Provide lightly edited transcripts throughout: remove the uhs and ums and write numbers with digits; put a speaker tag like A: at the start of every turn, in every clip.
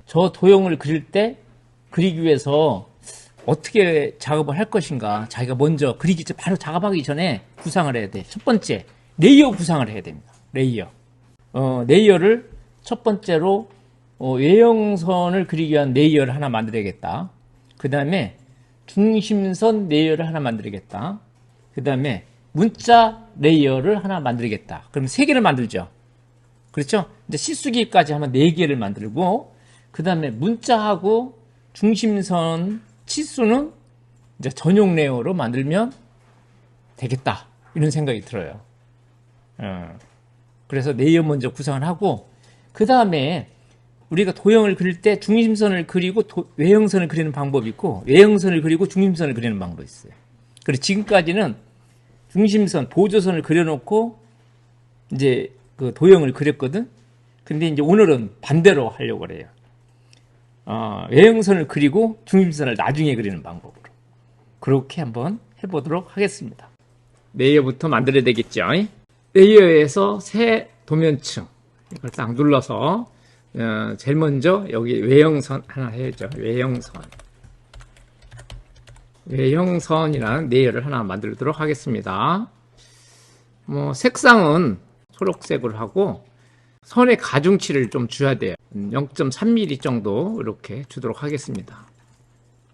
A: 저 도형을 그리기 위해서 어떻게 작업을 할 것인가. 자기가 먼저 바로 작업하기 전에 구상을 해야 돼. 첫 번째, 레이어 구상을 해야 됩니다. 레이어. 레이어를 첫 번째로, 외형선을 그리기 위한 레이어를 하나 만들어야겠다. 그 다음에 중심선 레이어를 하나 만들어야겠다. 그 다음에 문자 레이어를 하나 만들겠다. 그럼 3개를 만들죠. 그렇죠? 이제 치수기까지 하면 4개를 만들고, 그 다음에 문자하고 중심선 치수는 이제 전용 레이어로 만들면 되겠다. 이런 생각이 들어요. 그래서 레이어 먼저 구상을 하고, 그 다음에 우리가 도형을 그릴 때 중심선을 그리고 외형선을 그리는 방법이 있고, 외형선을 그리고 중심선을 그리는 방법이 있어요. 그래서 지금까지는 중심선, 보조선을 그려놓고 이제 그 도형을 그렸거든. 근데 이제 오늘은 반대로 하려고 그래요. 외형선을 그리고 중심선을 나중에 그리는 방법으로. 그렇게 한번 해보도록 하겠습니다. 레이어부터 만들어야 되겠죠. 레이어에서 새 도면층 이걸 딱 눌러서 제일 먼저 여기 외형선 하나 해야죠. 외형선이라는 레이어를 하나 만들도록 하겠습니다. 색상은 초록색으로 하고 선의 가중치를 좀 줘야 돼요. 0.3mm 정도 이렇게 주도록 하겠습니다.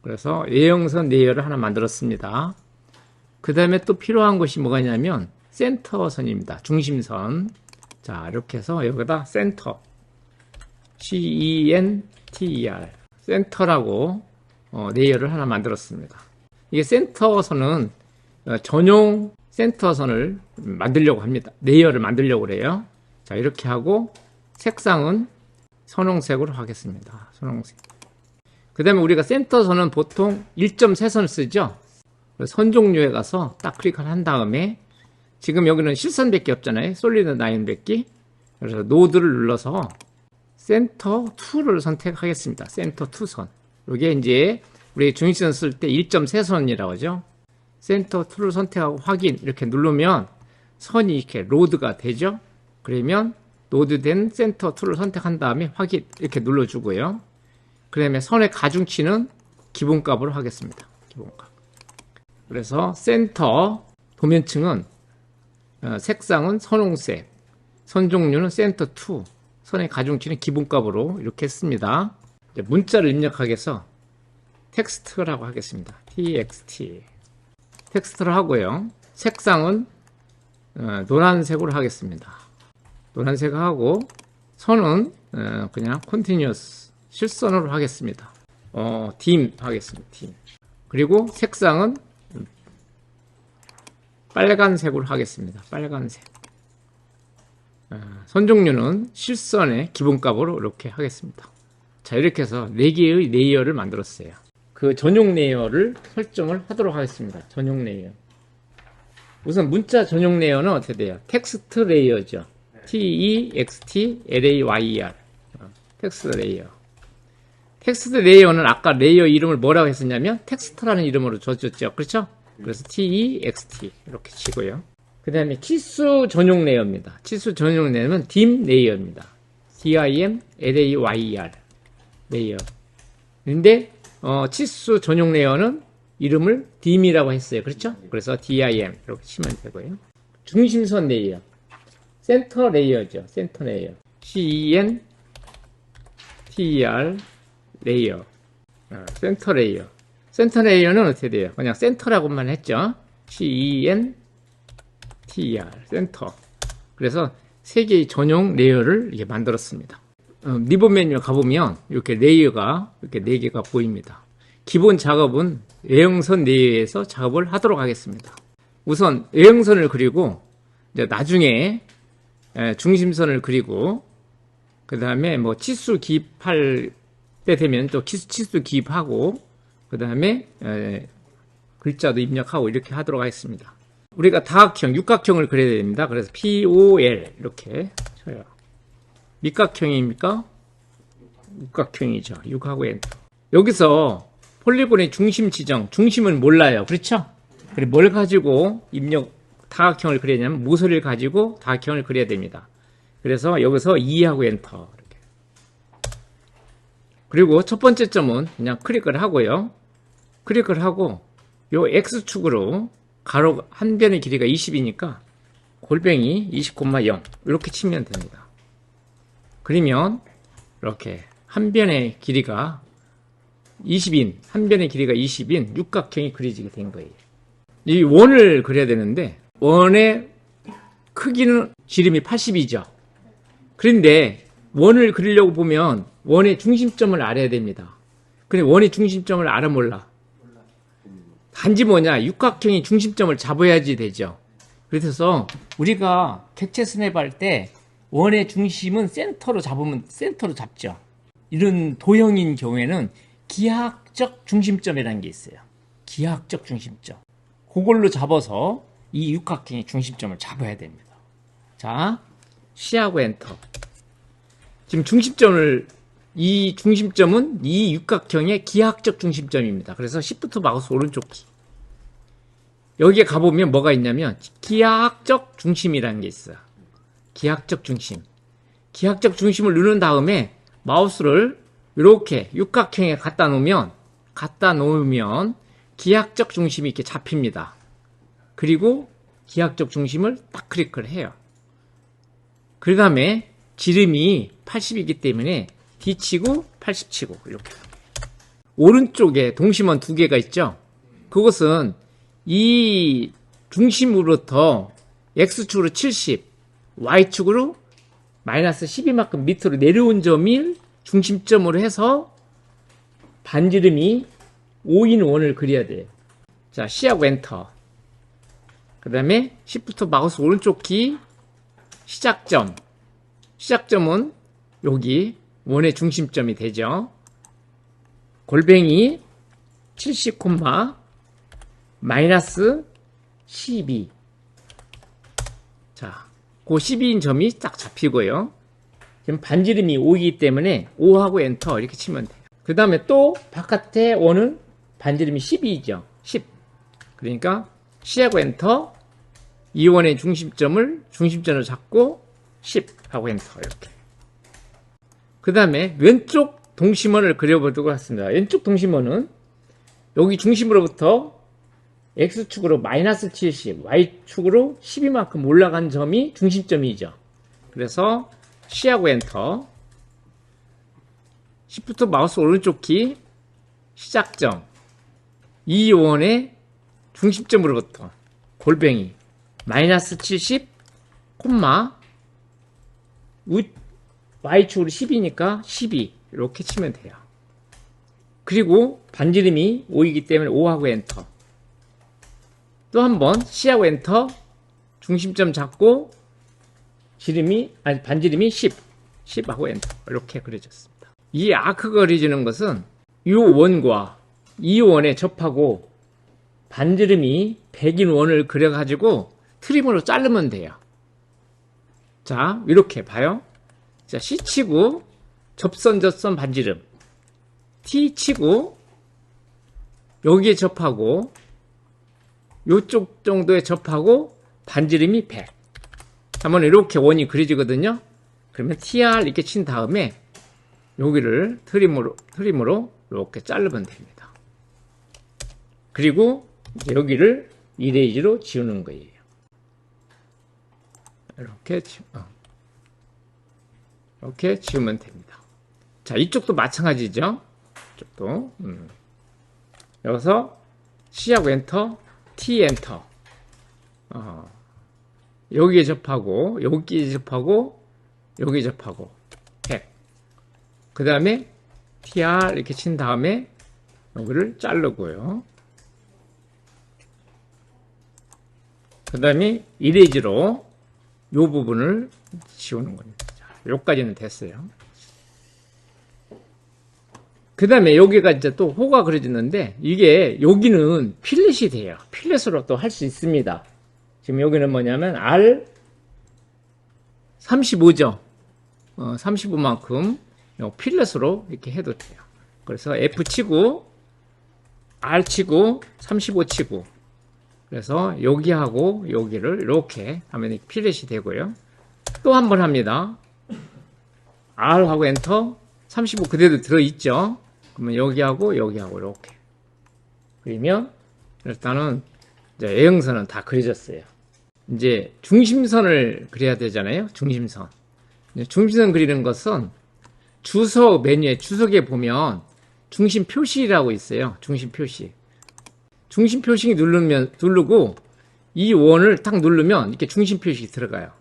A: 그래서 외형선 레이어를 하나 만들었습니다. 그 다음에 또 필요한 것이 뭐가 있냐면 센터선입니다. 중심선. 자, 이렇게 해서 여기다 센터 CENTER 센터라고 레이어를 하나 만들었습니다. 이게 센터선은 전용 센터선을 만들려고 합니다. 레이어를 만들려고 그래요. 자, 이렇게 하고 색상은 선홍색으로 하겠습니다. 선홍색. 그 다음에 우리가 센터선은 보통 1.3선 쓰죠. 선 종류에 가서 딱 클릭을 한 다음에 지금 여기는 실선밖에 없잖아요. 솔리드 라인밖에. 그래서 노드를 눌러서 센터 2를 선택하겠습니다. 센터 2선. 이게 이제 우리 중심선 쓸 때 1.3선이라고 하죠. 센터 2를 선택하고 확인 이렇게 누르면 선이 이렇게 로드가 되죠. 그러면 로드된 센터 2를 선택한 다음에 확인 이렇게 눌러주고요. 그 다음에 선의 가중치는 기본값으로 하겠습니다. 기본값. 그래서 센터 도면층은 색상은 선홍색, 선 종류는 센터 2, 선의 가중치는 기본값으로 이렇게 했습니다. 이제 문자를 입력하기 위해서 텍스트라고 하겠습니다. txt 텍스트를 하고요. 색상은 노란색으로 하겠습니다. 노란색을 하고 선은 그냥 continuous 실선으로 하겠습니다. dim 하겠습니다. dim. 그리고 색상은 빨간색으로 하겠습니다. 빨간색. 선 종류는 실선의 기본값으로 이렇게 하겠습니다. 자, 이렇게 해서 4개의 레이어를 만들었어요. 그 전용 레이어를 설정을 하도록 하겠습니다. 전용 레이어. 우선 문자 전용 레이어는 어떻게 돼요? 텍스트 레이어죠. TEXT-LAYER. 텍스트 레이어. 텍스트 레이어는 아까 레이어 이름을 뭐라고 했었냐면 텍스트라는 이름으로 줬죠. 그렇죠? 그래서 TEXT 이렇게 치고요. 그 다음에 치수 전용 레이어입니다. 치수 전용 레이어는 dim 레이어입니다. DIM-LAYER 레이어. 근데 치수 전용 레이어는 이름을 dim이라고 했어요. 그렇죠? 그래서 DIM 이렇게 치면 되고요. 중심선 레이어. 센터 레이어죠. 센터 레이어. CENTER 레이어. 센터 레이어. 센터 레이어는 어떻게 돼요? 그냥 센터라고만 했죠. CENTER 센터. 그래서 3개의 전용 레이어를 이렇게 만들었습니다. 리본 메뉴에 가보면 이렇게 레이어가 이렇게 4개가 보입니다. 기본 작업은 외형선 레이어에서 작업을 하도록 하겠습니다. 우선 외형선을 그리고 이제 나중에 중심선을 그리고 그 다음에 뭐 치수 기입할 때 되면 또 치수 기입하고 그 다음에 글자도 입력하고 이렇게 하도록 하겠습니다. 우리가 다각형, 육각형을 그려야 됩니다. 그래서 POL 이렇게 쳐요. 밑각형입니까? 육각형이죠. 6하고 엔터. 여기서 폴리곤의 중심 지정, 중심은 몰라요. 그렇죠? 그리고 뭘 가지고 다각형을 그려야 되냐면 모서리를 가지고 다각형을 그려야 됩니다. 그래서 여기서 2하고 엔터. 이렇게. 그리고 첫 번째 점은 그냥 클릭을 하고요. 클릭을 하고 요 X축으로 가로 한 변의 길이가 20이니까 골뱅이 20,0 이렇게 치면 됩니다. 그러면 이렇게 한 변의 길이가 20인, 한 변의 길이가 20인 육각형이 그려지게 된 거예요. 이 원을 그려야 되는데 원의 크기는 지름이 80이죠. 그런데 원을 그리려고 보면 원의 중심점을 알아야 됩니다. 근데 원의 중심점을 알아 몰라. 단지 뭐냐, 육각형이 중심점을 잡아야지 되죠. 그래서 우리가 객체 스냅할 때 원의 중심은 센터로 잡죠. 이런 도형인 경우에는 기하학적 중심점이라는 게 있어요. 기하학적 중심점. 그걸로 잡아서 이 육각형의 중심점을 잡아야 됩니다. 자, C하고 엔터. 지금 이 중심점은 이 육각형의 기하학적 중심점입니다. 그래서 Shift 마우스 오른쪽 키. 여기에 가보면 뭐가 있냐면 기하학적 중심이라는 게 있어요. 기하학적 중심. 기하학적 중심을 누른 다음에 마우스를 이렇게 육각형에 갖다 놓으면 기하학적 중심이 이렇게 잡힙니다. 그리고 기하학적 중심을 딱 클릭을 해요. 그 다음에 지름이 80이기 때문에 D치고 80치고 이렇게. 오른쪽에 동심원 두 개가 있죠. 그것은 이 중심으로부터 X축으로 70, Y축으로 마이너스 12만큼 밑으로 내려온 점을 중심점으로 해서 반지름이 5인 원을 그려야 돼요. 자, C하고 엔터. 그 다음에 Shift 마우스 오른쪽 키, 시작점. 시작점은 여기 원의 중심점이 되죠. 골뱅이 70, 마이너스 12. 자, 그 12인 점이 딱 잡히고요. 지금 반지름이 5이기 때문에 5하고 엔터 이렇게 치면 돼요. 그 다음에 또 바깥에 원은 반지름이 12이죠. 10. 그러니까 C하고 엔터, 이 원의 중심점을 잡고 10 하고 엔터 이렇게. 그 다음에 왼쪽 동심원을 그려보도록 하겠습니다. 왼쪽 동심원은 여기 중심으로부터 X축으로 마이너스 70, Y축으로 12만큼 올라간 점이 중심점이죠. 그래서 C하고 엔터, Shift 마우스 오른쪽 키, 시작점, 이 원의 중심점으로부터 골뱅이 마이너스 70, Y축으로 10이니까 12 이렇게 치면 돼요. 그리고 반지름이 5이기 때문에 5하고 엔터. 또 한 번 C하고 엔터, 중심점 잡고 반지름이 10하고 엔터 이렇게 그려졌습니다. 이 아크가 그려지는 것은 이 원과 이 원에 접하고 반지름이 100인 원을 그려가지고 트림으로 자르면 돼요. 자, 이렇게 봐요. 자, C 치고 접선 반지름, T 치고 여기에 접하고 요쪽 정도에 접하고 반지름이 100. 하면 이렇게 원이 그려지거든요. 그러면 TR 이렇게 친 다음에 여기를 트림으로 이렇게 자르면 됩니다. 그리고 이제 여기를 이레이즈로 지우는 거예요. 이렇게 지우면 됩니다. 자, 이쪽도 마찬가지죠. 이쪽도 여기서 C하고 엔터, T 엔터. 여기에 접하고 여기에 접하고 여기에 접하고 100. 그 다음에 TR 이렇게 친 다음에 여기를 자르고요. 그 다음에 이레이즈로 이 부분을 지우는 겁니다. 자, 여기까지는 됐어요. 그 다음에 여기가 이제 또 호가 그려지는데 이게 여기는 필렛이 돼요. 필렛으로 또 할 수 있습니다. 지금 여기는 뭐냐면 R35죠. 35만큼 필렛으로 이렇게 해도 돼요. 그래서 F 치고 R 치고 35 치고 그래서 여기하고 여기를 이렇게 하면 필렛이 되고요. 또 한 번 합니다. R하고 엔터 35 그대로 들어있죠. 그러면 여기하고 여기하고 이렇게 그리면 일단은 이제 외형선은 다 그려졌어요. 이제 중심선을 그려야 되잖아요. 중심선. 중심선 그리는 것은 주소 메뉴에 주석에 보면 중심 표시라고 있어요. 중심 표시. 중심 표시 누르고 이 원을 딱 누르면 이렇게 중심 표시 들어가요.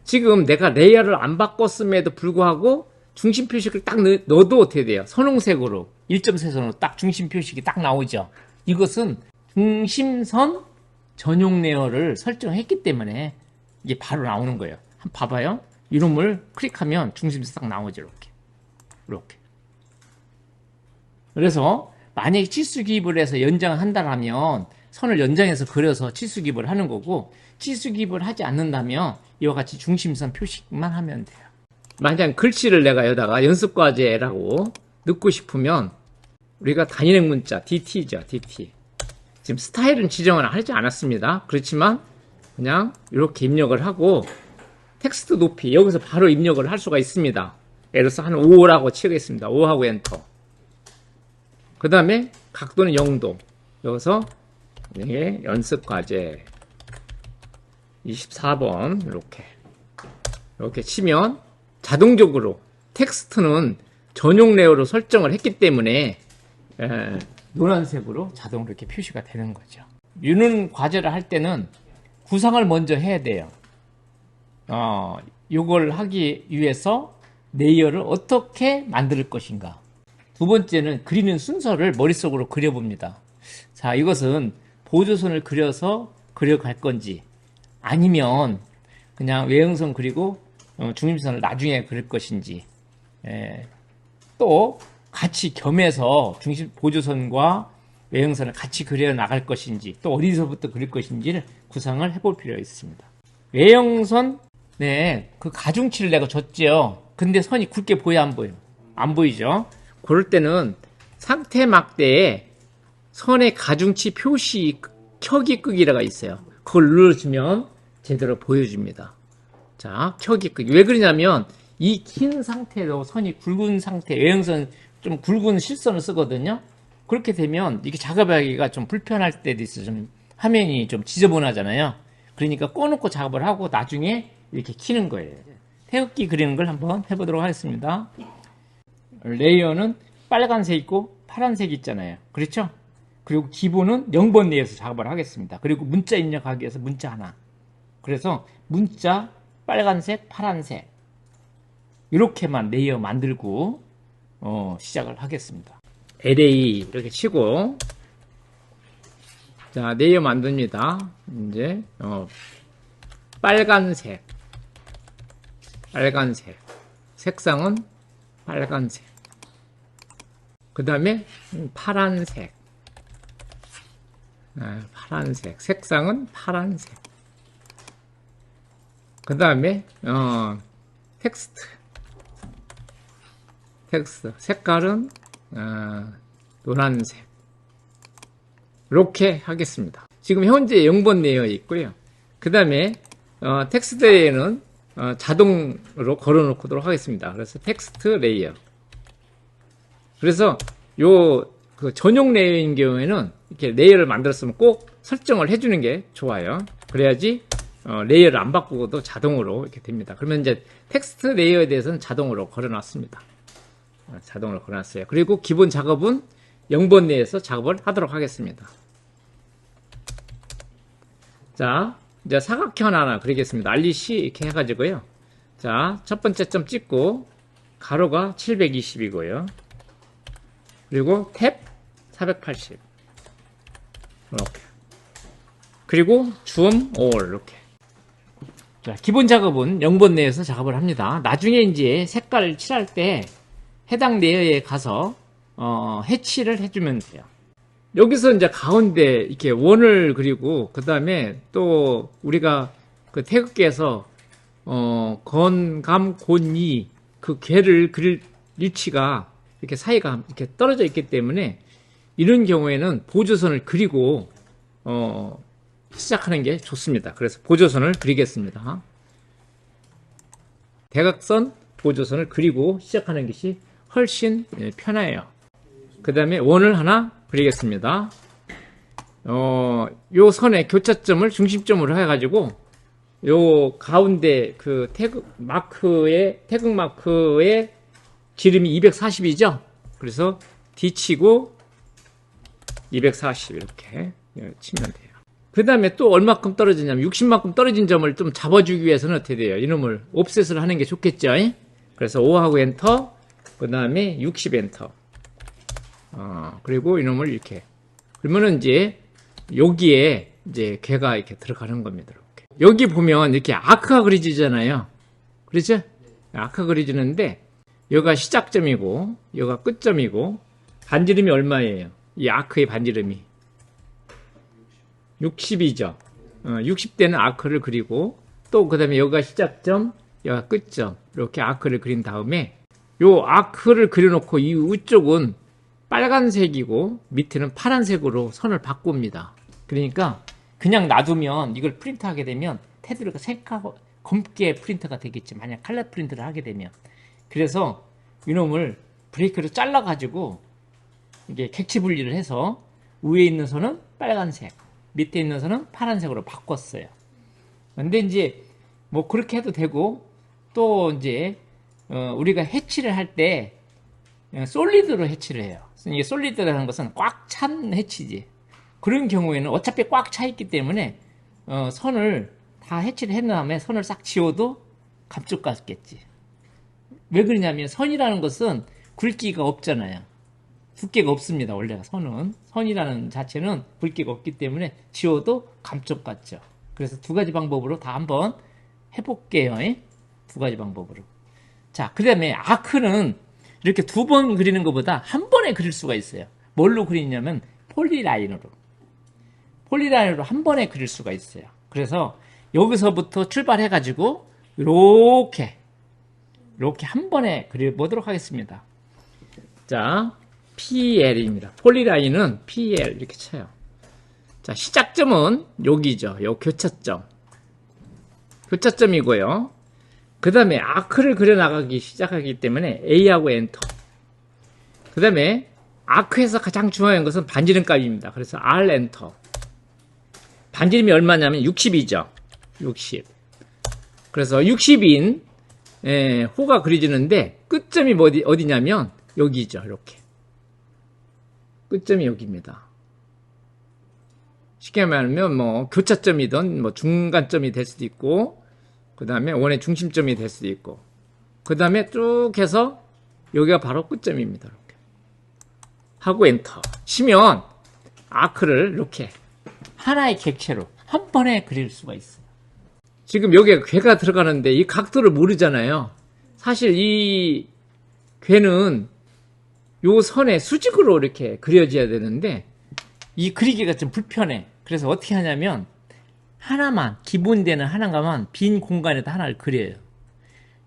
A: 지금 내가 레이어를 안 바꿨음에도 불구하고 중심 표식을 딱 넣어도 어떻게 돼요? 선홍색으로 1.3선으로 딱 중심 표식이 딱 나오죠. 이것은 중심선 전용 레이어를 설정했기 때문에 이게 바로 나오는 거예요. 한번 봐봐요. 이름을 클릭하면 중심선 딱 나오죠. 이렇게. 그래서 만약에 치수기입을 해서 연장을 한다면 선을 연장해서 그려서 치수기입을 하는 거고, 치수기입을 하지 않는다면 이와 같이 중심선 표식만 하면 돼요. 만약 글씨를 내가 여기다가 연습과제라고 넣고 싶으면 우리가 단일행 문자 DT죠. DT. 지금 스타일은 지정을 하지 않았습니다. 그렇지만 그냥 이렇게 입력을 하고 텍스트 높이 여기서 바로 입력을 할 수가 있습니다. 예를 들어서 한 5라고 치겠습니다. 5하고 엔터. 그 다음에 각도는 0도. 여기서 이게 연습과제 24번 이렇게 치면 자동적으로 텍스트는 전용 레이어로 설정을 했기 때문에 노란색으로 자동으로 이렇게 표시가 되는 거죠. 유는 과제를 할 때는 구상을 먼저 해야 돼요. 이걸 하기 위해서 레이어를 어떻게 만들 것인가. 두 번째는 그리는 순서를 머릿속으로 그려봅니다. 자, 이것은 보조선을 그려서 그려갈 건지 아니면 그냥 외형선 그리고 중심선을 나중에 그릴 것인지, 또 같이 겸해서 중심 보조선과 외형선을 같이 그려 나갈 것인지, 또 어디서부터 그릴 것인지를 구상을 해볼 필요가 있습니다. 외형선, 그 가중치를 내가 줬죠. 근데 선이 굵게 보여 안 보여? 안 보이죠? 그럴 때는 상태 막대에 선의 가중치 표시 켜기 끄기라가 있어요. 그걸 눌러주면 제대로 보여줍니다. 자, 켜기 끄기. 왜 그러냐면 이 긴 상태로 선이 굵은 상태, 외형선 좀 굵은 실선을 쓰거든요. 그렇게 되면 이게 작업하기가 좀 불편할 때도 있어요. 좀 화면이 좀 지저분하잖아요. 그러니까 꺼놓고 작업을 하고 나중에 이렇게 키는 거예요. 태극기 그리는 걸 한번 해보도록 하겠습니다. 레이어는 빨간색 있고 파란색 있잖아요. 그렇죠? 그리고 기본은 0번 내에서 작업을 하겠습니다. 그리고 문자 입력하기 위해서 문자 하나. 그래서 문자 빨간색, 파란색 이렇게만 레이어 만들고 시작을 하겠습니다. LA 이렇게 치고, 자, 레이어 만듭니다. 이제 빨간색 색상은 빨간색, 그 다음에 파란색 색상은 파란색, 그 다음에 텍스트 색깔은 노란색. 이렇게 하겠습니다. 지금 현재 0번 레이어에 있고요. 그 다음에 텍스트 레이어는 자동으로 걸어놓도록 하겠습니다. 그래서 텍스트 레이어. 그래서 그 전용 레이어인 경우에는 이렇게 레이어를 만들었으면 꼭 설정을 해주는 게 좋아요. 그래야지 레이어를 안 바꾸고도 자동으로 이렇게 됩니다. 그러면 이제 텍스트 레이어에 대해서는 자동으로 걸어놨습니다. 자동으로 걸어놨어요. 그리고 기본 작업은 0번 내에서 작업을 하도록 하겠습니다. 자, 이제 사각형 하나 그리겠습니다. RC 이렇게 해가지고요. 자, 첫 번째 점 찍고 가로가 720이고요. 그리고 탭 480 이렇게. 그리고 줌 올 이렇게. 자, 기본 작업은 0번 내에서 작업을 합니다. 나중에 이제 색깔을 칠할 때 해당 레이어에 가서 해치를 해주면 돼요. 여기서 이제 가운데 이렇게 원을 그리고 그 다음에 또 우리가 그 태극기에서 건감 곤이 그 괴를 그릴 위치가 이렇게 사이가 이렇게 떨어져 있기 때문에 이런 경우에는 보조선을 그리고 시작하는 게 좋습니다. 그래서 보조선을 그리겠습니다. 대각선 보조선을 그리고 시작하는 것이 훨씬 편해요. 그 다음에 원을 하나 그리겠습니다. 요 선의 교차점을 중심점으로 해가지고 요 가운데 그 태극 마크의 지름이 240이죠. 그래서 D치고 240 이렇게 치면 돼요. 그 다음에 또 얼마큼 떨어지냐면 60만큼 떨어진 점을 좀 잡아주기 위해서는 어떻게 돼요? 이놈을 옵셋을 하는 게 좋겠죠. 그래서 5하고 엔터, 그 다음에 60 엔터. 그리고 이놈을 이렇게. 그러면은 이제 여기에 이제 걔가 이렇게 들어가는 겁니다. 이렇게. 여기 보면 이렇게 아크가 그려지잖아요. 그렇죠? 아크가 그려지는데 여기가 시작점이고 여기가 끝점이고 반지름이 얼마예요? 이 아크의 반지름이 60이죠. 60대는 아크를 그리고 또 그 다음에 여기가 시작점, 여기가 끝점 이렇게 아크를 그린 다음에 요 아크를 그려놓고 이 위쪽은 빨간색이고 밑에는 파란색으로 선을 바꿉니다. 그러니까 그냥 놔두면 이걸 프린트하게 되면 테두리가 색하고 검게 프린터가 되겠지. 만약 칼라 프린트를 하게 되면. 그래서 이놈을 브레이크로 잘라가지고 이게 객체 분리를 해서 위에 있는 선은 빨간색, 밑에 있는 선은 파란색으로 바꿨어요. 근데 이제 뭐 그렇게 해도 되고 또 이제 우리가 해치를 할 때 솔리드로 해치를 해요. 이게 솔리드라는 것은 꽉 찬 해치지. 그런 경우에는 어차피 꽉 차 있기 때문에 선을 다 해치를 한 다음에 선을 싹 지워도 감쪽 같겠지. 왜 그러냐면 선이라는 것은 굵기가 없잖아요. 두께가 없습니다. 원래가 선이라는 자체는 굵기가 없기 때문에 지워도 감쪽 같죠. 그래서 두 가지 방법으로 다 한번 해볼게요. 두 가지 방법으로. 자, 그 다음에 아크는 이렇게 두 번 그리는 것보다 한 번에 그릴 수가 있어요. 뭘로 그리냐면 폴리라인으로 한 번에 그릴 수가 있어요. 그래서 여기서부터 출발해가지고 이렇게 한 번에 그려보도록 하겠습니다. 자, PL입니다. 폴리라인은 PL 이렇게 쳐요. 자, 시작점은 여기죠. 요 교차점이고요. 그 다음에 아크를 그려나가기 시작하기 때문에 A하고 엔터. 그 다음에 아크에서 가장 중요한 것은 반지름 값입니다. 그래서 R 엔터. 반지름이 얼마냐면 60이죠. 60. 그래서 60인 호가 그려지는데 끝점이 어디냐면 여기죠. 이렇게. 끝점이 여기입니다. 쉽게 말하면 뭐 교차점이든 뭐 중간점이 될 수도 있고 그 다음에 원의 중심점이 될 수도 있고 그 다음에 쭉 해서 여기가 바로 끝점입니다. 이렇게 하고 엔터 치면 아크를 이렇게 하나의 객체로 한 번에 그릴 수가 있어요. 지금 여기에 괴가 들어가는데 이 각도를 모르잖아요. 사실 이 괴는 요 선에 수직으로 이렇게 그려져야 되는데 이 그리기가 좀 불편해. 그래서 어떻게 하냐면 하나만 기본되는 하나만 빈 공간에다 하나를 그려요.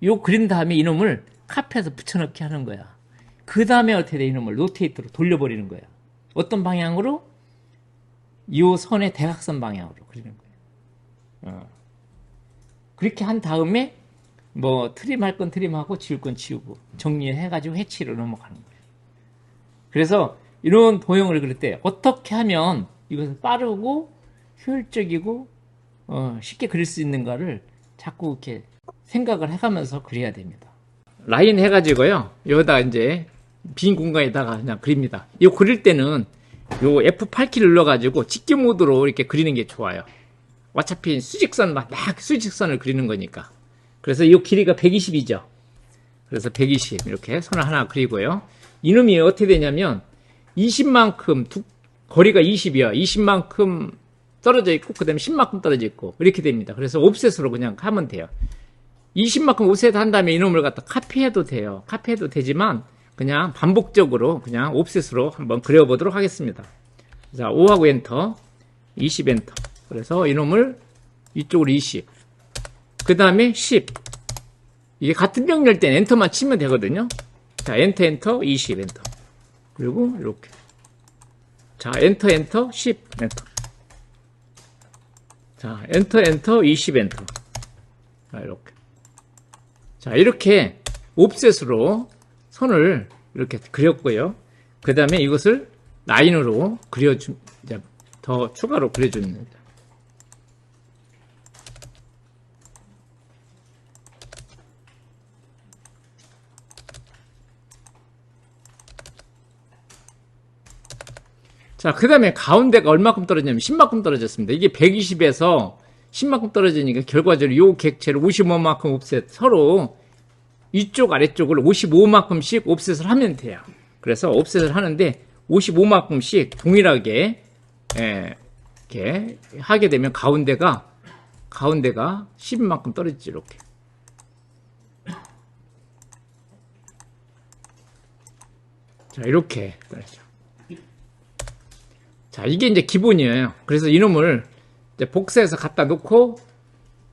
A: 요 그린 다음에 이놈을 카페에서 붙여넣기 하는 거야. 그 다음에 어떻게 돼? 이놈을 로테이트로 돌려버리는 거야. 어떤 방향으로? 요 선의 대각선 방향으로 그리는 거예요. 그렇게 한 다음에 뭐 트림할 건 트림하고 지울 건 지우고 정리해가지고 해치로 넘어가는 거예요. 그래서 이런 도형을 그릴 때 어떻게 하면 이것을 빠르고 효율적이고 쉽게 그릴 수 있는가를 자꾸 이렇게 생각을 해가면서 그려야 됩니다. 라인 해가지고요. 여기다 이제 빈 공간에다가 그냥 그립니다. 이거 그릴 때는 요 F8키 눌러가지고 직교 모드로 이렇게 그리는 게 좋아요. 어차피 수직선 막 수직선을 그리는 거니까. 그래서 이 길이가 120이죠. 그래서 120 이렇게 선을 하나 그리고요. 이놈이 어떻게 되냐면 20만큼 거리가 20이야. 20만큼 떨어져 있고 그 다음에 10만큼 떨어져 있고 이렇게 됩니다. 그래서 옵셋으로 그냥 하면 돼요. 20만큼 옵셋 한 다음에 이놈을 갖다 카피해도 돼요. 카피해도 되지만 그냥 반복적으로 그냥 옵셋으로 한번 그려보도록 하겠습니다. 자, 5하고 엔터, 20 엔터. 그래서 이놈을 이쪽으로 20. 그 다음에 10. 이게 같은 병렬 때는 엔터만 치면 되거든요. 자, 엔터, 20 엔터. 그리고 이렇게. 자, 엔터, 10 엔터. 자, 엔터, 20 엔터. 자, 이렇게. 자, 이렇게 옵셋으로 선을 이렇게 그렸고요. 그 다음에 이것을 라인으로 이제 더 추가로 그려줍니다. 자, 그 다음에 가운데가 얼마큼 떨어지냐면 10만큼 떨어졌습니다. 이게 120에서 10만큼 떨어지니까 결과적으로 요 객체를 55만큼 옵셋, 서로 위쪽 아래쪽을 55만큼씩 옵셋을 하면 돼요. 그래서 옵셋을 하는데 55만큼씩 동일하게 이렇게 하게 되면 가운데가 10만큼 떨어지죠. 이렇게. 자, 이렇게 떨어지죠. 자, 이게 이제 기본이에요. 그래서 이놈을 이제 복사해서 갖다 놓고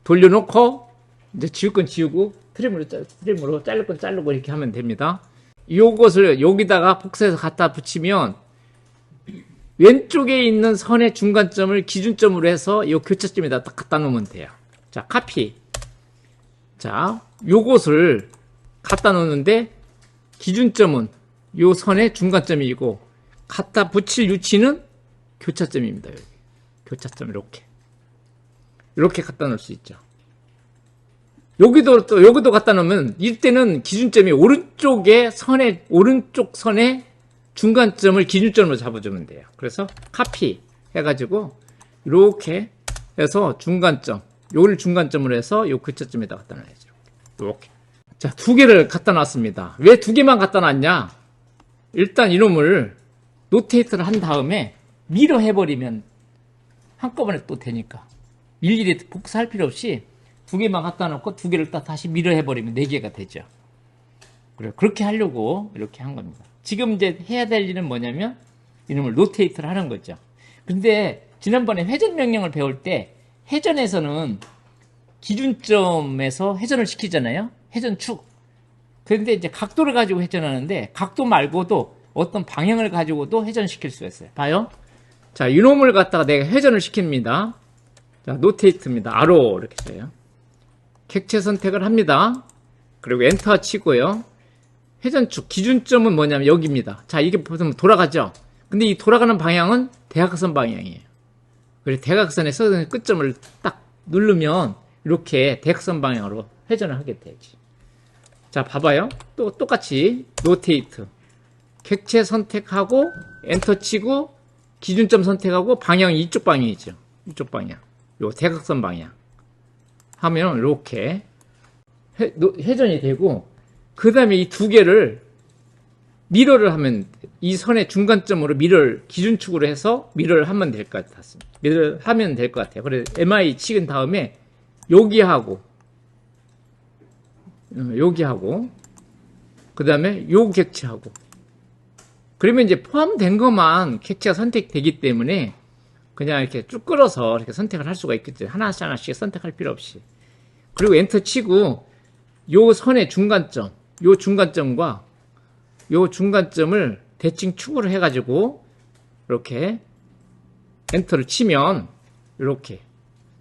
A: 돌려놓고 이제 지울 건 지우고 트림으로 자를 건 자르고 이렇게 하면 됩니다. 요것을 여기다가 복사해서 갖다 붙이면 왼쪽에 있는 선의 중간점을 기준점으로 해서 이 교차점에다 딱 갖다 놓으면 돼요. 자, 카피. 자, 요것을 갖다 놓는데 기준점은 요 선의 중간점이고 갖다 붙일 위치는 교차점입니다. 여기. 교차점 이렇게 갖다 놓을 수 있죠. 여기도 갖다 놓으면 이때는 기준점이 오른쪽 선의 중간점을 기준점으로 잡아주면 돼요. 그래서 카피 해가지고 이렇게 해서 중간점, 요걸 중간점으로 해서 요 교차점에다 갖다 놔야죠. 이렇게. 자, 2개를 갖다 놨습니다. 왜 2개만 갖다 놨냐? 일단 이놈을 노테이트를 한 다음에 미러 해버리면 한꺼번에 또 되니까 일일이 복사할 필요 없이 2개만 갖다 놓고 2개를 다시 미러 해버리면 4개가 되죠. 그래, 그렇게 하려고 이렇게 한 겁니다. 지금 이제 해야 될 일은 뭐냐면 이놈을 노테이트를 하는 거죠. 근데 지난번에 회전 명령을 배울 때 회전에서는 기준점에서 회전을 시키잖아요. 회전축. 그런데 이제 각도를 가지고 회전하는데 각도 말고도 어떤 방향을 가지고도 회전시킬 수가 있어요. 봐요. 자, 이놈을 갖다가 내가 회전을 시킵니다. 자, 노테이트입니다. 아로 이렇게 써요. 객체 선택을 합니다. 그리고 엔터 치고요. 회전축 기준점은 뭐냐면 여기입니다. 자, 이게 보면 돌아가죠. 근데 이 돌아가는 방향은 대각선 방향이에요. 그래서 대각선에서 끝점을 딱 누르면 이렇게 대각선 방향으로 회전을 하게 되지. 자, 봐봐요. 또 똑같이 노테이트 객체 선택하고 엔터 치고 기준점 선택하고 방향이 이쪽 방향이죠. 이쪽 방향. 요 대각선 방향. 하면 이렇게 회전이 되고 그 다음에 이 2개를 미러를 하면 이 선의 중간점으로 미러를 기준축으로 해서 미러를 하면 될 것 같습니다. 미러를 하면 될 것 같아요. 그래서 MI 찍은 다음에 여기하고 그 다음에 요 객체하고 그러면 이제 포함된 것만 객체가 선택되기 때문에 그냥 이렇게 쭉 끌어서 이렇게 선택을 할 수가 있겠죠. 하나씩 선택할 필요 없이. 그리고 엔터 치고 요 선의 중간점, 요 중간점과 요 중간점을 대칭 축으로 해가지고 이렇게 엔터를 치면 이렇게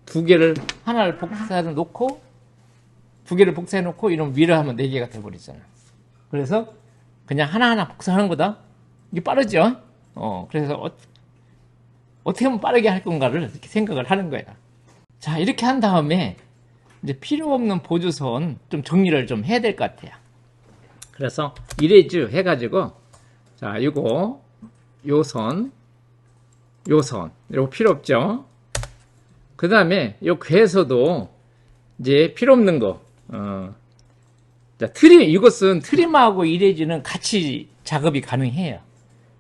A: 2개를 하나를 복사해 놓고 2개를 복사해 놓고 이런 위로 하면 4개가 돼버리잖아요. 그래서 그냥 하나하나 복사하는 거다. 이게 빠르죠? 그래서 어떻게 하면 빠르게 할 건가를 이렇게 생각을 하는 거야. 자, 이렇게 한 다음에 이제 필요 없는 보조선 좀 정리를 좀 해야 될 것 같아요. 그래서 이레즈 해가지고 자, 요거 요선 이거 필요 없죠. 그 다음에 요 괴에서도 이제 필요 없는 거 자, 이것은 트림하고 이레즈는 같이 작업이 가능해요.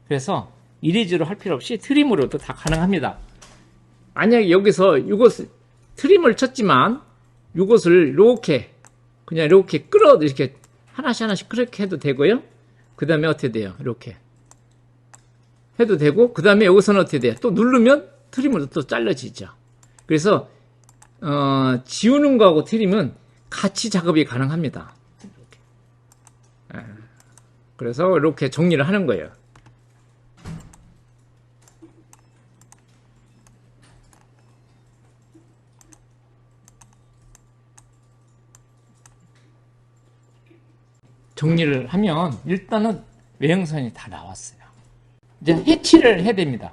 A: 그래서 이레즈로 할 필요 없이 트림으로도 다 가능합니다. 만약에 여기서 이것을 트림을 쳤지만 이것을 이렇게 그냥 이렇게 이렇게 하나씩 그렇게 해도 되고요. 그 다음에 어떻게 돼요? 이렇게 해도 되고 그 다음에 여기서는 어떻게 돼요? 또 누르면 트림으로 또 잘라지죠. 그래서 지우는 거하고 트림은 같이 작업이 가능합니다. 이렇게. 그래서 이렇게 정리를 하는 거예요. 정리를 하면 일단은 외형선이 다 나왔어요. 이제 해치를 해야 됩니다.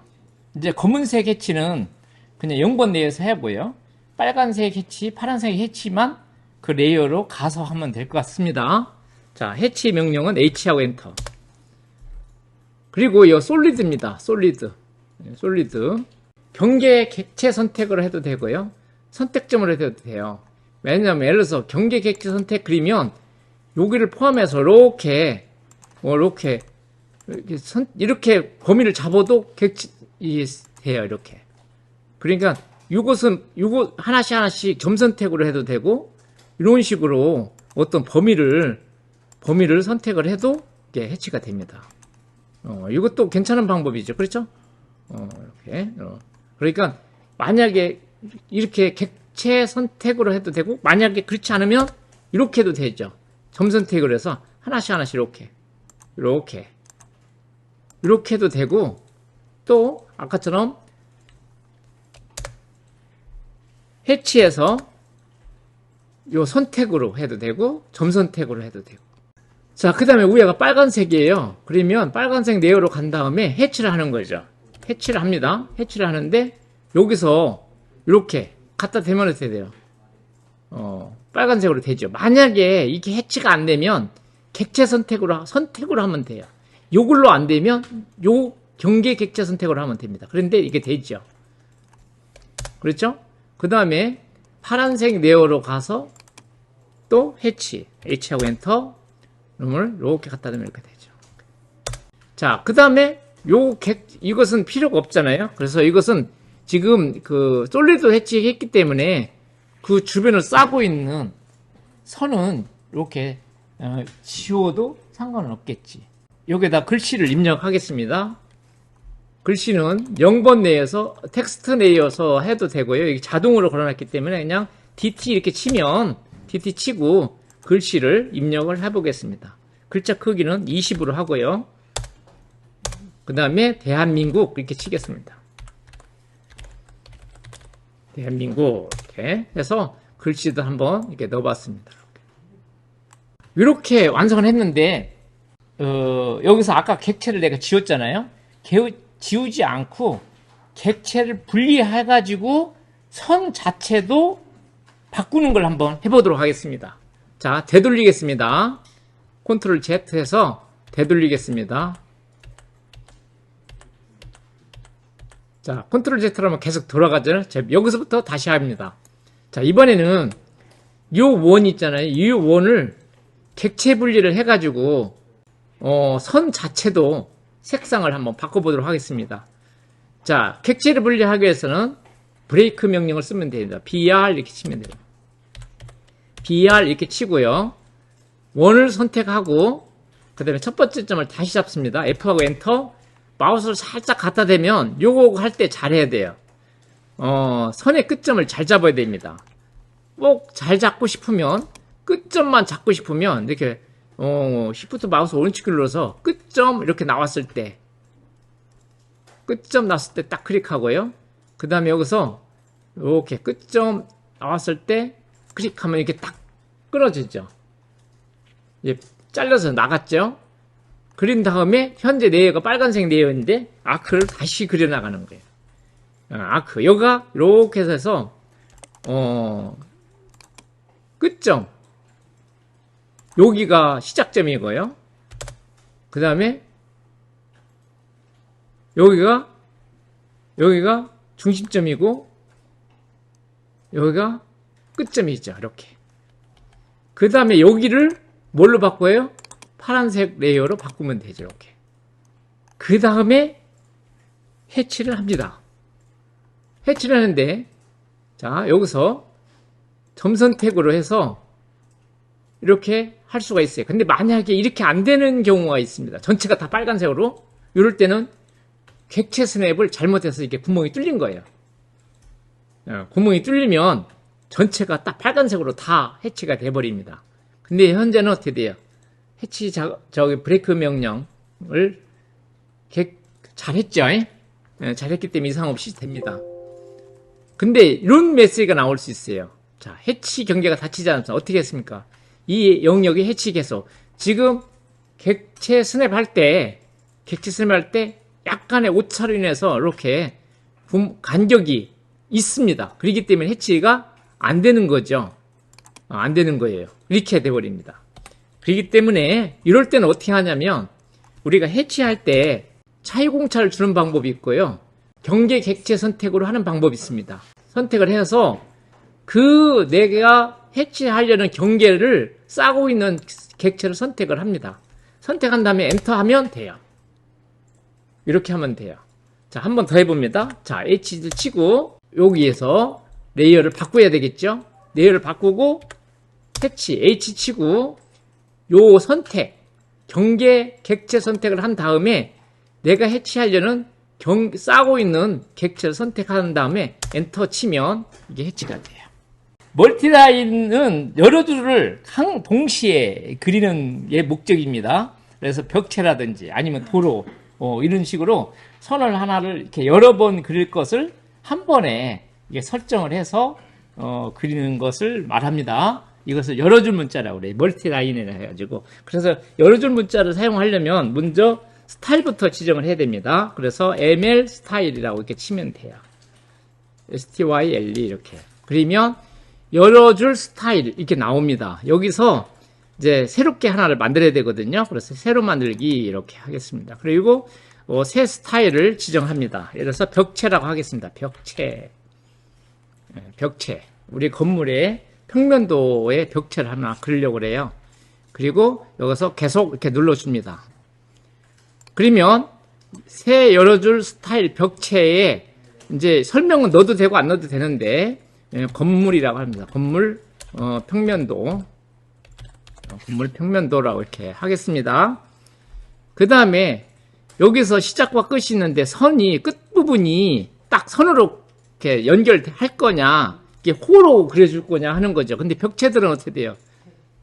A: 이제 검은색 해치는 그냥 0번 내에서 하고요. 빨간색 해치, 파란색 해치만 그 레이어로 가서 하면 될 것 같습니다. 자, 해치 명령은 H하고 엔터. 그리고 이 솔리드입니다. 솔리드. 경계 객체 선택으로 해도 되고요. 선택점으로 해도 돼요. 왜냐하면 예를 들어서 경계 객체 선택 그리면 여기를 포함해서 이렇게 범위를 잡아도 객체이 돼요. 이렇게. 그러니까 요거 하나씩 점 선택으로 해도 되고 이런 식으로 어떤 범위를 선택을 해도 이게 해치가 됩니다. 이것도 괜찮은 방법이죠. 그렇죠? 이렇게. 그러니까 만약에 이렇게 객체 선택으로 해도 되고 만약에 그렇지 않으면 이렇게 해도 되죠. 점 선택을 해서 하나씩 이렇게 해도 되고 또 아까처럼 해치해서 요 선택으로 해도 되고 점 선택으로 해도 되고. 자, 그 다음에 위에가 빨간색이에요. 그러면 빨간색 레이어로 간 다음에 해치를 하는 거죠. 해치를 합니다. 해치를 하는데 여기서 이렇게 갖다 대면 어떻게 돼요? 빨간색으로 되죠. 만약에 이게 해치가 안 되면 객체 선택으로 하면 돼요. 요걸로 안 되면 요 경계 객체 선택으로 하면 됩니다. 그런데 이게 되죠. 그렇죠? 그 다음에 파란색 레이어로 가서 또 해치, H하고 엔터 놈을 이렇게 갖다 대면 이렇게 되죠. 자, 그 다음에 이것은 필요가 없잖아요. 그래서 이것은 지금 그 솔리드 해치했기 때문에 그 주변을 싸고 있는 선은 이렇게 지워도 상관은 없겠지. 여기다 글씨를 입력하겠습니다. 글씨는 0번 내에서 텍스트 내에서 해도 되고요. 이게 자동으로 걸어놨기 때문에 그냥 DT 이렇게 치면 DT 치고 글씨를 입력을 해보겠습니다. 글자 크기는 20으로 하고요. 그 다음에 대한민국 이렇게 치겠습니다. 대한민국 이렇게 해서 글씨도 한번 이렇게 넣어봤습니다. 이렇게 완성을 했는데 여기서 아까 객체를 내가 지웠잖아요. 지우지 않고 객체를 분리해가지고 선 자체도 바꾸는 걸 한번 해보도록 하겠습니다. 자, 되돌리겠습니다. 컨트롤 Z 해서 되돌리겠습니다. 자, 컨트롤 Z로 하면 계속 돌아가죠. 여기서부터 다시 합니다. 자, 이번에는 요 원 있잖아요. 이 원을 객체 분리를 해가지고 선 자체도 색상을 한번 바꿔보도록 하겠습니다. 자, 객체를 분리하기 위해서는 브레이크 명령을 쓰면 됩니다. BR 이렇게 치면 돼요. BR 이렇게 치고요. 원을 선택하고 그 다음에 첫 번째 점을 다시 잡습니다. F하고 엔터. 마우스를 살짝 갖다 대면 요거 할 때 잘해야 돼요. 선의 끝점을 잘 잡아야 됩니다. 꼭 잘 잡고 싶으면 끝점만 잡고 싶으면 이렇게 Shift 마우스 오른쪽 눌러서 끝점 이렇게 나왔을 때 끝점 나왔을 때 딱 클릭하고요. 그 다음에 여기서 이렇게 끝점 나왔을 때 클릭하면 이렇게 딱 끊어지죠. 이제 잘려서 나갔죠. 그린 다음에 현재 레이어가 빨간색 레이어인데 아크를 다시 그려나가는 거예요. 아크 여기가 이렇게 해서 끝점 여기가 시작점이고요. 그 다음에 여기가 중심점이고 여기가 끝점이죠. 이렇게. 그 다음에 여기를 뭘로 바꿔요? 파란색 레이어로 바꾸면 되죠. 이렇게. 그 다음에 해치를 합니다. 해치를 하는데 자, 여기서 점 선택으로 해서 이렇게 할 수가 있어요. 근데 만약에 이렇게 안 되는 경우가 있습니다. 전체가 다 빨간색으로 이럴 때는 객체 스냅을 잘못해서 이렇게 구멍이 뚫린 거예요. 구멍이 뚫리면 전체가 딱 빨간색으로 다 해치가 돼버립니다. 근데 현재는 어떻게 돼요? 해치 저기 브레이크 명령을 잘했죠? 잘했기 때문에 이상 없이 됩니다. 근데 이런 메시지가 나올 수 있어요. 자, 해치 경계가 닫히지 않습니다. 어떻게 했습니까? 이 영역이 해치 계속. 지금 객체 스냅할 때 약간의 오차로 인해서 이렇게 간격이 있습니다. 그렇기 때문에 해치가 안 되는 거죠. 안 되는 거예요. 이렇게 돼버립니다. 그렇기 때문에 이럴 때는 어떻게 하냐면 우리가 해치할 때 차이공차를 주는 방법이 있고요. 경계 객체 선택으로 하는 방법이 있습니다. 선택을 해서 그 내가 해치하려는 경계를 싸고 있는 객체를 선택을 합니다. 선택한 다음에 엔터 하면 돼요. 이렇게 하면 돼요. 자, 한 번 더 해봅니다. 자, H를 치고 여기에서 레이어를 바꿔야 되겠죠? 레이어를 바꾸고 해치, H 치고 요 선택, 경계 객체 선택을 한 다음에 내가 해치하려는 싸고 있는 객체를 선택한 다음에 엔터 치면 이게 해치가 돼요. 멀티라인은 여러 줄을 동시에 그리는 게 목적입니다. 그래서 벽체라든지 아니면 도로 이런 식으로 선을 하나를 이렇게 여러 번 그릴 것을 한 번에 이게 설정을 해서 그리는 것을 말합니다. 이것을 여러 줄 문자라고 그래요. 멀티라인이라 해가지고. 그래서 여러 줄 문자를 사용하려면 먼저 스타일부터 지정을 해야 됩니다. 그래서 ml 스타일이라고 이렇게 치면 돼요. style 이렇게. 그러면 여러 줄 스타일 이렇게 나옵니다. 여기서 이제 새롭게 하나를 만들어야 되거든요. 그래서 새로 만들기 이렇게 하겠습니다. 그리고 새 스타일을 지정합니다. 예를 들어서 벽체라고 하겠습니다. 벽체. 우리 건물의 평면도의 벽체를 하나 그리려고 그래요. 그리고 여기서 계속 이렇게 눌러줍니다. 그러면 새 여러 줄 스타일 벽체에 이제 설명은 넣어도 되고 안 넣어도 되는데 건물이라고 합니다. 건물 평면도. 건물 평면도라고 이렇게 하겠습니다. 그 다음에 여기서 시작과 끝이 있는데 선이 끝부분이 딱 선으로 이렇게 연결할 거냐, 이게 호로 그려줄 거냐 하는 거죠. 근데 벽체들은 어떻게 돼요?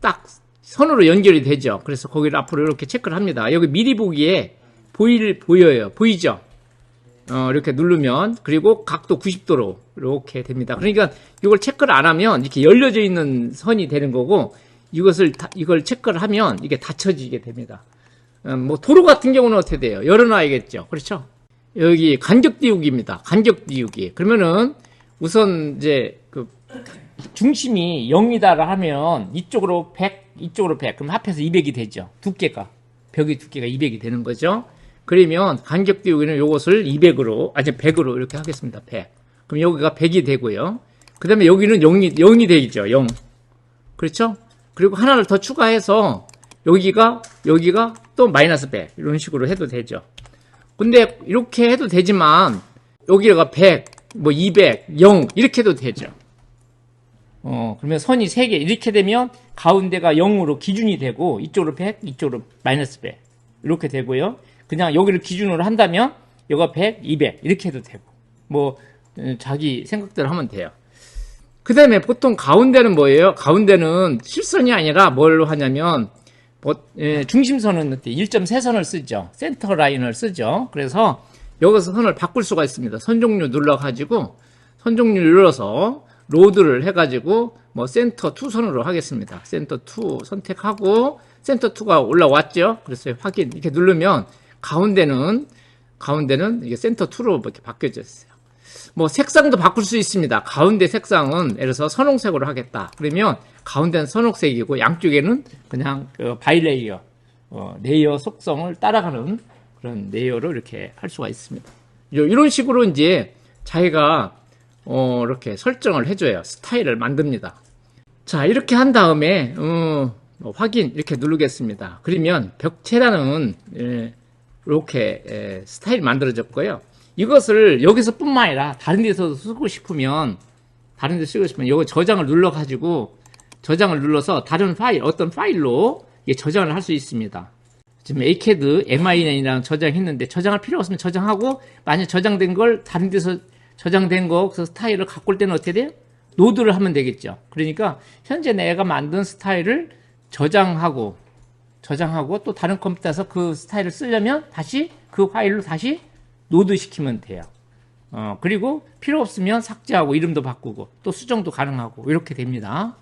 A: 딱 선으로 연결이 되죠. 그래서 거기를 앞으로 이렇게 체크를 합니다. 여기 미리 보기에 보여요. 보이죠? 이렇게 누르면, 그리고 각도 90도로 이렇게 됩니다. 그러니까 이걸 체크를 안 하면 이렇게 열려져 있는 선이 되는 거고, 이걸 체크를 하면 이게 닫혀지게 됩니다. 뭐 도로 같은 경우는 어떻게 돼요? 열어놔야겠죠. 그렇죠? 여기 간격 띄우기입니다. 간격 띄우기. 그러면은 우선 이제 그 중심이 0이다라 하면 이쪽으로 100, 이쪽으로 100. 그럼 합해서 200이 되죠. 벽의 두께가 200이 되는 거죠. 그러면 간격 띄우기는 요것을 100으로 이렇게 하겠습니다. 100. 그럼 여기가 100이 되고요. 그 다음에 여기는 0이 되죠. 0. 그렇죠? 그리고 하나를 더 추가해서 여기가 또 마이너스 100 이런 식으로 해도 되죠. 근데 이렇게 해도 되지만 여기가 100, 뭐 200, 0 이렇게 해도 되죠. 그러면 선이 3개 이렇게 되면 가운데가 0으로 기준이 되고 이쪽으로 100, 이쪽으로 마이너스 100 이렇게 되고요. 그냥 여기를 기준으로 한다면 여기가 100, 200 이렇게 해도 되고 뭐 자기 생각대로 하면 돼요. 그 다음에 보통 가운데는 뭐예요? 가운데는 실선이 아니라 뭘로 하냐면 중심선은 1.3선을 쓰죠. 센터 라인을 쓰죠. 그래서 여기서 선을 바꿀 수가 있습니다. 선 종류 눌러가지고 선 종류 눌러서 로드를 해가지고 뭐 센터 2선으로 하겠습니다. 센터 2 선택하고 센터 2가 올라왔죠. 그래서 확인 이렇게 누르면 가운데는 이게 센터 2로 이렇게 바뀌어져 있어요. 뭐 색상도 바꿀 수 있습니다. 가운데 색상은 예를 들어서 선홍색으로 하겠다. 그러면 가운데는 선홍색이고 양쪽에는 그냥 바이레이어 레이어 속성을 따라가는 그런 레이어로 이렇게 할 수가 있습니다. 이런 식으로 이제 자기가 이렇게 설정을 해줘요. 스타일을 만듭니다. 자, 이렇게 한 다음에 확인 이렇게 누르겠습니다. 그러면 벽체라는 이렇게 스타일이 만들어졌고요. 이것을 여기서뿐만 아니라 다른 데서도 쓰고 싶으면 이거 저장을 눌러서 다른 파일, 어떤 파일로 저장을 할 수 있습니다. 지금 ACAD MIN이랑 저장했는데 저장할 필요 없으면 저장하고, 만약 저장된 걸 다른 데서 저장된 거 그 스타일을 갖고 올 때는 어떻게 돼요? 노드를 하면 되겠죠. 그러니까 현재 내가 만든 스타일을 저장하고 또 다른 컴퓨터에서 그 스타일을 쓰려면 다시 그 파일로 다시 노드 시키면 돼요. 그리고 필요 없으면 삭제하고 이름도 바꾸고 또 수정도 가능하고 이렇게 됩니다.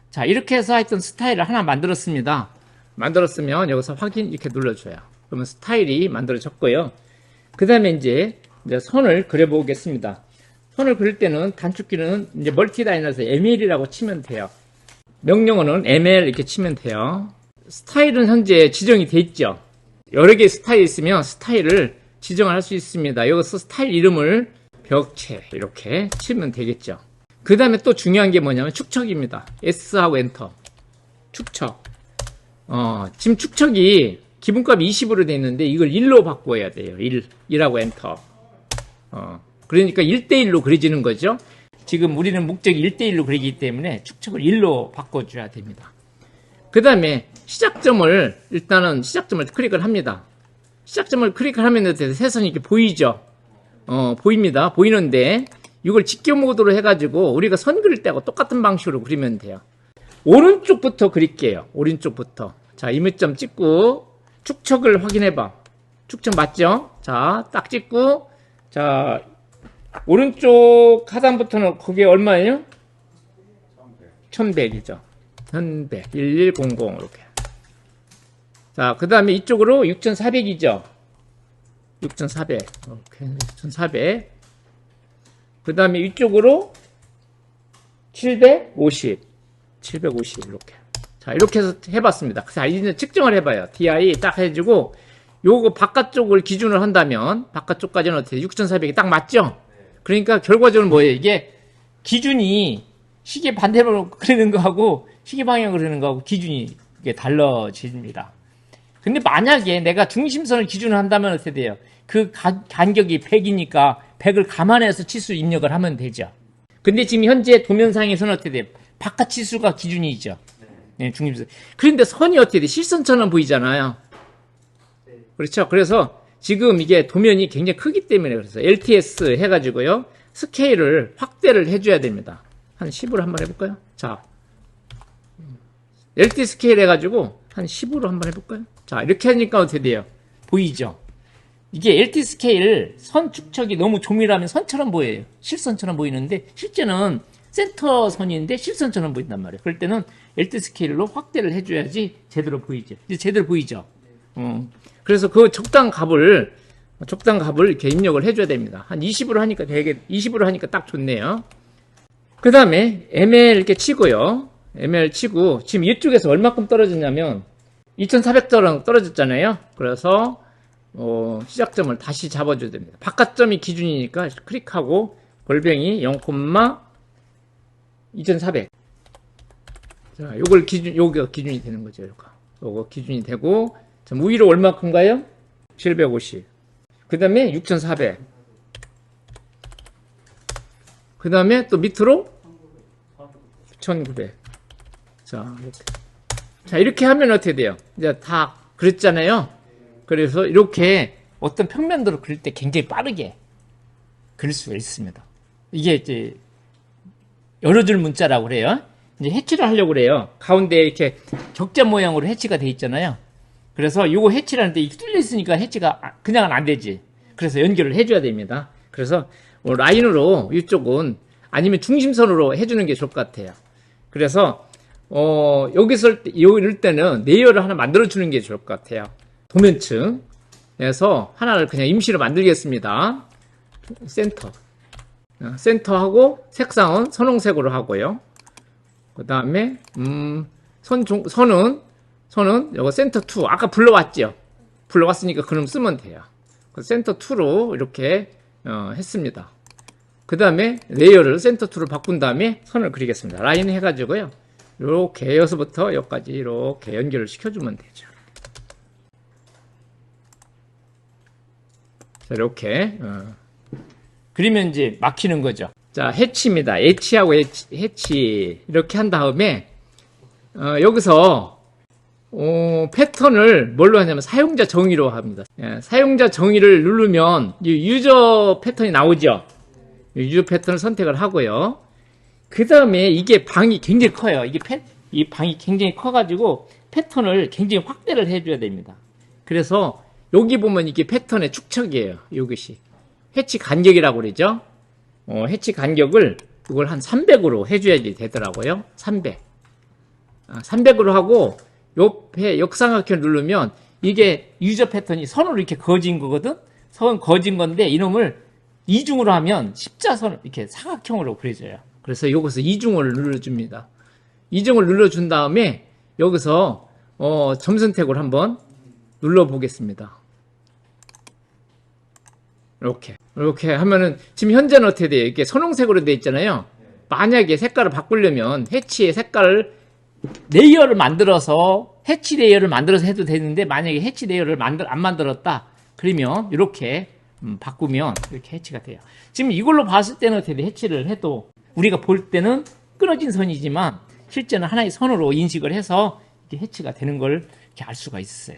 A: 자, 이렇게 해서 하여튼 스타일을 하나 만들었습니다. 만들었으면 여기서 확인 이렇게 눌러줘요. 그러면 스타일이 만들어졌고요. 그 다음에 이제 선을 그려보겠습니다. 선을 그릴 때는 단축키는 이제 멀티라인에서 ML이라고 치면 돼요. 명령어는 ML 이렇게 치면 돼요. 스타일은 현재 지정이 돼 있죠. 여러 개의 스타일이 있으면 스타일을 지정을 할 수 있습니다. 여기서 스타일 이름을 벽체 이렇게 치면 되겠죠. 그 다음에 또 중요한 게 뭐냐면 축척입니다. S하고 엔터. 축척. 지금 축척이 기본값이 20으로 돼 있는데 이걸 1로 바꿔야 돼요. 1하고 엔터. 그러니까 1대1로 그려지는 거죠. 지금 우리는 목적이 1대1로 그리기 때문에 축척을 1로 바꿔줘야 됩니다. 그 다음에 시작점을 일단은 시작점을 클릭을 합니다. 시작점을 클릭을 하면 세선이 이렇게 보이죠. 보입니다. 보이는데 이걸 직교 모드로 해가지고 우리가 선 그릴 때하고 똑같은 방식으로 그리면 돼요. 오른쪽부터 그릴게요. 오른쪽부터. 자, 이물점 찍고 축척을 확인해봐. 축척 맞죠? 자, 딱 찍고 자, 오른쪽 하단부터는 그게 얼마예요? 1100이죠. 1100, 1100 이렇게. 자, 그 다음에 이쪽으로 6400이죠. 6400. 오케이. 6400. 그 다음에 이쪽으로 750. 750 이렇게. 자, 이렇게 해서 해봤습니다. 자, 이제 측정을 해봐요. DI 딱 해주고 요거 바깥쪽을 기준으로 한다면 바깥쪽까지는 어떻게 6400이 딱 맞죠? 그러니까 결과적으로 뭐예요? 이게 기준이 시계 반대로 그리는 거하고 시계 방향으로 그리는 거하고 기준이 이게 달라집니다. 근데 만약에 내가 중심선을 기준으로 한다면 어떻게 돼요? 그 간격이 100이니까 100을 감안해서 치수 입력을 하면 되죠. 근데 지금 현재 도면상에서는 어떻게 돼요? 바깥 치수가 기준이죠. 네, 중심선. 그런데 선이 어떻게 돼? 실선처럼 보이잖아요. 그렇죠? 그래서 지금 이게 도면이 굉장히 크기 때문에 그래서 LTS 해가지고요. 스케일을 확대를 해줘야 됩니다. 한 10으로 한번 해볼까요? 자, LT 스케일 해가지고 한 10으로 한번 해볼까요? 자, 이렇게 하니까 어떻게 돼요? 보이죠? 이게 LT 스케일 선 축척이 너무 조밀하면 선처럼 보여요. 실선처럼 보이는데 실제는 센터 선인데 실선처럼 보인단 말이에요. 그럴 때는 LT 스케일로 확대를 해줘야지 제대로 보이죠. 이제 제대로 보이죠? 그래서 그 적당 값을 이렇게 입력을 해줘야 됩니다. 한 20으로 하니까 되게, 20으로 하니까 딱 좋네요. 그 다음에 ML 이렇게 치고요. ML 치고, 지금 이쪽에서 얼마큼 떨어졌냐면, 2400점 떨어졌잖아요. 그래서, 시작점을 다시 잡아줘야 됩니다. 바깥점이 기준이니까 클릭하고, 골뱅이 0,2400. 자, 요거 기준이 되는 거죠. 요거 기준이 되고, 자, 우위로 얼마큼가요? 750. 그 다음에 6400. 그 다음에 또 밑으로 1900. 자, 이렇게. 자, 이렇게 하면 어떻게 돼요? 이제 다 그렸잖아요. 그래서 이렇게 어떤 평면도를 그릴 때 굉장히 빠르게 그릴 수가 있습니다. 이게 이제 여러 줄 문자라고 그래요. 이제 해치를 하려고 그래요. 가운데 이렇게 격자 모양으로 해치가 돼 있잖아요. 그래서 이거 해치를 하는데 이게 뚫려 있으니까 해치가 그냥은 안 되지. 그래서 연결을 해줘야 됩니다. 그래서 라인으로 이쪽은 아니면 중심선으로 해주는 게 좋을 것 같아요. 그래서 여기서 이럴 때는 레이어를 하나 만들어주는 게 좋을 것 같아요. 도면층에서 하나를 그냥 임시로 만들겠습니다. 센터하고 색상은 선홍색으로 하고요. 그 다음에 선은 이거 센터2 아까 불러왔죠. 불러왔으니까 그럼 쓰면 돼요. 센터2로 이렇게 했습니다. 그 다음에 레이어를 센터2로 바꾼 다음에 선을 그리겠습니다. 라인 해가지고요. 이렇게 여기서부터 여기까지 이렇게 연결을 시켜주면 되죠. 자, 이렇게 그리면 이제 막히는 거죠. 자, 해치입니다. H하고 해치 이렇게 한 다음에 여기서 패턴을 뭘로 하냐면 사용자 정의로 합니다. 예, 사용자 정의를 누르면 유저 패턴이 나오죠. 유저 패턴을 선택을 하고요. 그 다음에 이게 방이 굉장히 커요. 이 방이 굉장히 커가지고 패턴을 굉장히 확대를 해줘야 됩니다. 그래서 여기 보면 이게 패턴의 축척이에요. 이것이 해치 간격이라고 그러죠. 해치 간격을 이걸 한 300으로 해줘야지 되더라고요. 300. 300으로 하고 옆에 역삼각형을 누르면 이게 유저 패턴이 선으로 이렇게 그어진 거거든. 선 그어진 건데 이놈을 이중으로 하면 십자선 이렇게 사각형으로 그려져요. 그래서 여기서 이중을 눌러줍니다. 이중을 눌러준 다음에 여기서 점 선택을 한번 눌러보겠습니다. 이렇게 하면은 지금 현재는 어떻게 돼요? 이렇게 선홍색으로 돼 있잖아요. 만약에 색깔을 바꾸려면 해치의 색깔을 레이어를 만들어서 해치 레이어를 만들어서 해도 되는데 만약에 해치 레이어를 안 만들었다 그러면 이렇게 바꾸면 이렇게 해치가 돼요. 지금 이걸로 봤을 때는 어떻게 돼? 해치를 해도 우리가 볼 때는 끊어진 선이지만 실제는 하나의 선으로 인식을 해서 이렇게 해치가 되는 걸 이렇게 알 수가 있어요.